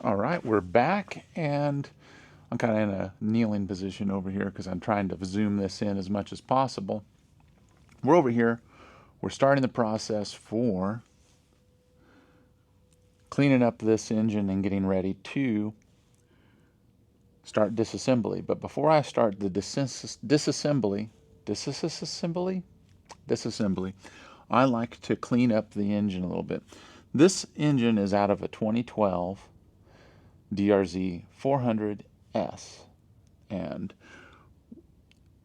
All right, we're back, and I'm kind of in a kneeling position over here because I'm trying to zoom this in as much as possible. We're over here. We're starting the process for cleaning up this engine and getting ready to start disassembly. But before I start the disassembly, I like to clean up the engine a little bit. This engine is out of a 2012 DRZ400S, and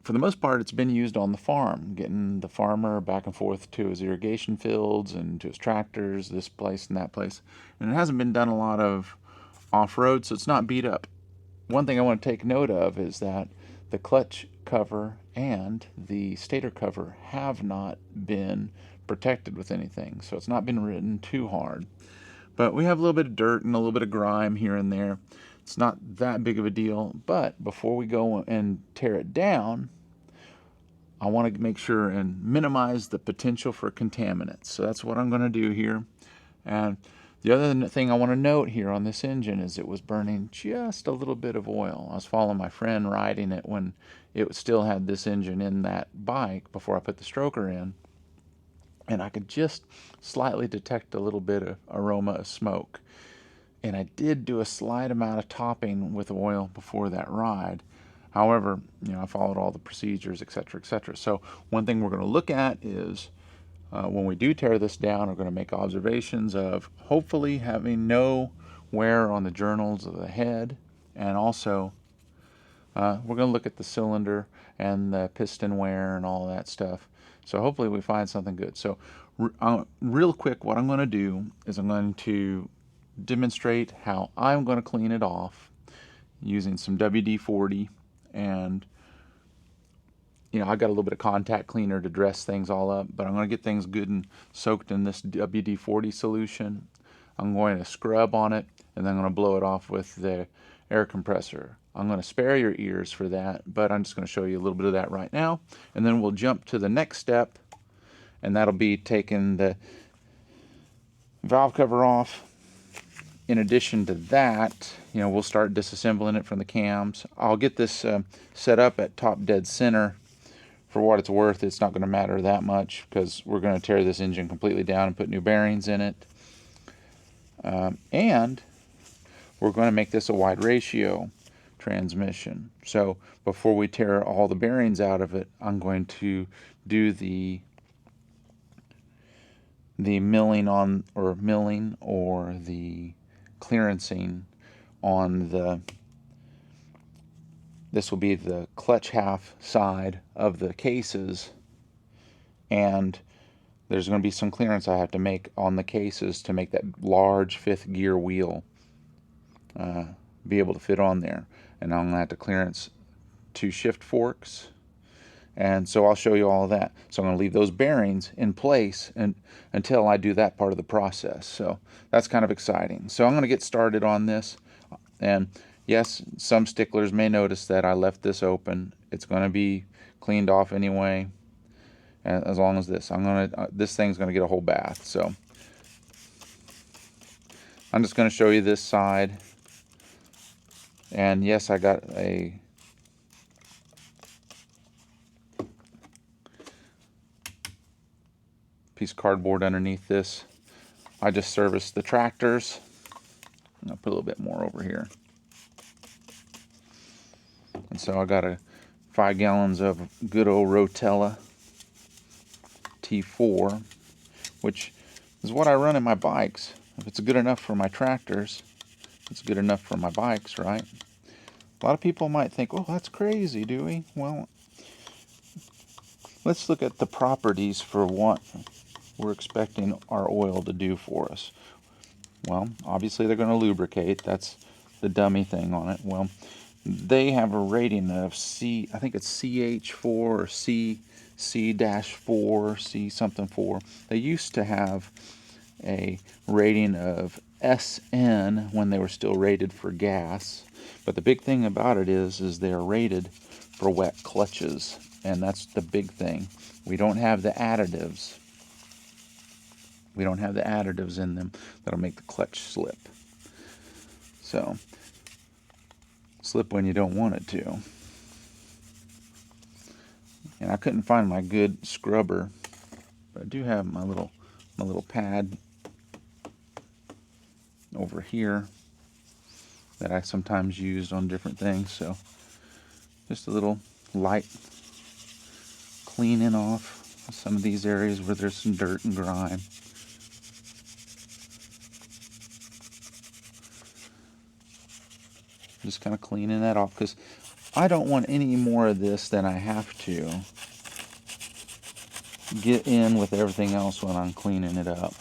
for the most part, it's been used on the farm, getting the farmer back and forth to his irrigation fields and to his tractors, this place and that place. And it hasn't been done a lot of off-road, so it's not beat up. One thing I want to take note of is that the clutch cover and the stator cover have not been protected with anything, so it's not been ridden too hard. But we have a little bit of dirt and a little bit of grime here and there. It's not that big of a deal, but before we go and tear it down, I want to make sure and minimize the potential for contaminants. So that's what I'm going to do here. And the other thing I want to note here on this engine is it was burning just a little bit of oil. I was following my friend riding it when it still had this engine in that bike before I put the stroker in. And I could just slightly detect a little bit of aroma of smoke. And I did do a slight amount of topping with oil before that ride. However, I followed all the procedures, etc., etc. So one thing we're going to look at is when we do tear this down, we're going to make observations of hopefully having no wear on the journals of the head, and also we're going to look at the cylinder and the piston wear and all that stuff. So hopefully we find something good. So real quick, what I'm going to do is I'm going to demonstrate how I'm going to clean it off using some WD-40, and I got a little bit of contact cleaner to dress things all up, but I'm going to get things good and soaked in this WD-40 solution. I'm going to scrub on it, and then I'm going to blow it off with the air compressor. I'm going to spare your ears for that, but I'm just going to show you a little bit of that right now, and then we'll jump to the next step, and that'll be taking the valve cover off. In addition to that, we'll start disassembling it from the cams. I'll get this set up at top dead center. For what it's worth, it's not going to matter that much because we're going to tear this engine completely down and put new bearings in it. And we're going to make this a wide ratio transmission. So before we tear all the bearings out of it, I'm going to do the milling or the clearancing on this will be the clutch half side of the cases, and there's going to be some clearance I have to make on the cases to make that large 5th gear wheel be able to fit on there. And I'm going to have to clearance 2 shift forks, and so I'll show you all of that. So I'm going to leave those bearings in place until I do that part of the process. So that's kind of exciting. So I'm going to get started on this. And yes, some sticklers may notice that I left this open. It's going to be cleaned off anyway, as long as this. This thing's going to get a whole bath. So I'm just going to show you this side. And yes, I got a piece of cardboard underneath this. I just serviced the tractors. I'll put a little bit more over here. And so I got 5 gallons of good old Rotella T4, which is what I run in my bikes. If it's good enough for my tractors, it's good enough for my bikes, right? A lot of people might think, oh, that's crazy, Dewey. Well, let's look at the properties for what we're expecting our oil to do for us. Well, obviously they're going to lubricate. That's the dummy thing on it. Well, they have a rating of C, I think it's CH4 or C-4, C something 4. They used to have a rating of SN when they were still rated for gas. But the big thing about it is they are rated for wet clutches, and that's the big thing. We don't have the additives. We don't have the additives in them that'll make the clutch slip. So, slip when you don't want it to. And I couldn't find my good scrubber, but I do have my little pad over here that I sometimes use on different things. So just a little light cleaning off some of these areas where there's some dirt and grime. Just kind of cleaning that off because I don't want any more of this than I have to get in with everything else when I'm cleaning it up.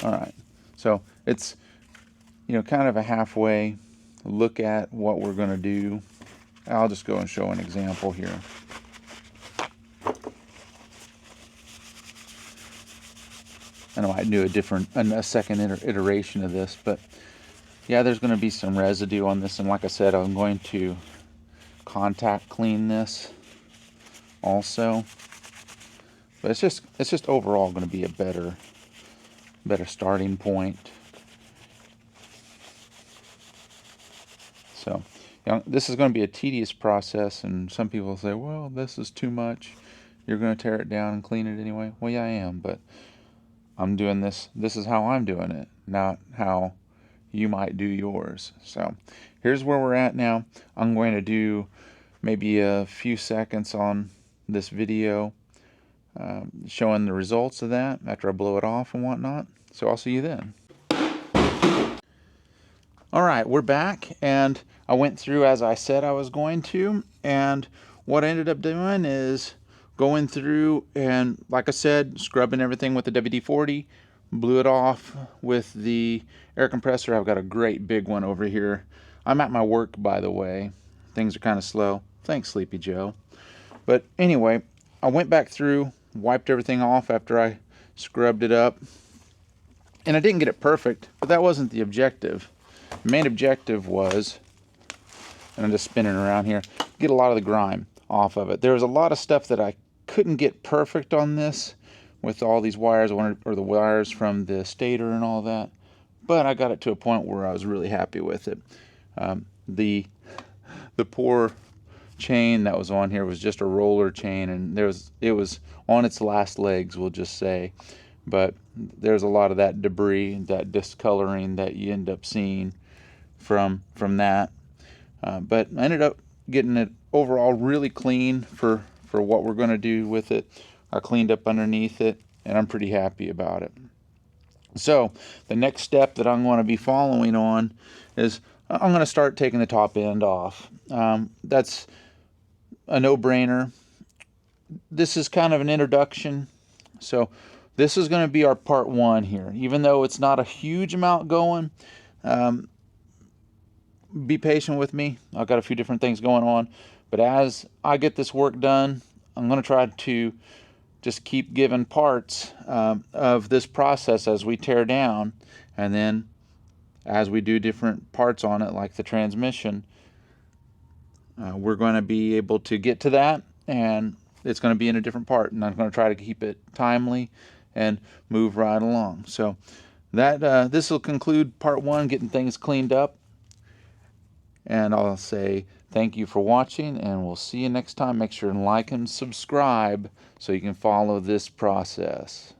Alright, so it's, you know, kind of a halfway look at what we're going to do. I'll just go and show an example here. And I might do a second iteration of this, but yeah, there's going to be some residue on this, and like I said, I'm going to contact clean this also. But it's just overall going to be a better starting point. So, you know, this is going to be a tedious process, and some people say, well, this is too much. You're going to tear it down and clean it anyway. Well, yeah, I am, but I'm doing this. This is how I'm doing it, not how you might do yours. So here's where we're at now. I'm going to do maybe a few seconds on this video showing the results of that after I blow it off and whatnot. So I'll see you then. Alright, we're back, and I went through as I said I was going to, and what I ended up doing is going through and, like I said, scrubbing everything with the WD-40, blew it off with the air compressor. I've got a great big one over here. I'm at my work, by the way. Things are kind of slow. Thanks, Sleepy Joe. But anyway, I went back through, wiped everything off after I scrubbed it up. And I didn't get it perfect, but that wasn't the objective. The main objective was, and I'm just spinning around here, get a lot of the grime off of it. There was a lot of stuff that I couldn't get perfect on this with all these wires, or the wires from the stator and all that, but I got it to a point where I was really happy with it. The poor chain that was on here was just a roller chain, and it was on its last legs, we'll just say. But there's a lot of that debris, that discoloring that you end up seeing from that. But I ended up getting it overall really clean for what we're going to do with it. I cleaned up underneath it, and I'm pretty happy about it. So the next step that I'm going to be following on is I'm going to start taking the top end off. That's a no-brainer. This is kind of an introduction. So this is going to be our part one here. Even though it's not a huge amount going, be patient with me. I've got a few different things going on. But as I get this work done, I'm going to try to just keep giving parts of this process as we tear down. And then as we do different parts on it, like the transmission, we're going to be able to get to that, and it's going to be in a different part. And I'm going to try to keep it timely and move right along. So that this will conclude part one, getting things cleaned up. And I'll say thank you for watching, and we'll see you next time. Make sure and like and subscribe so you can follow this process.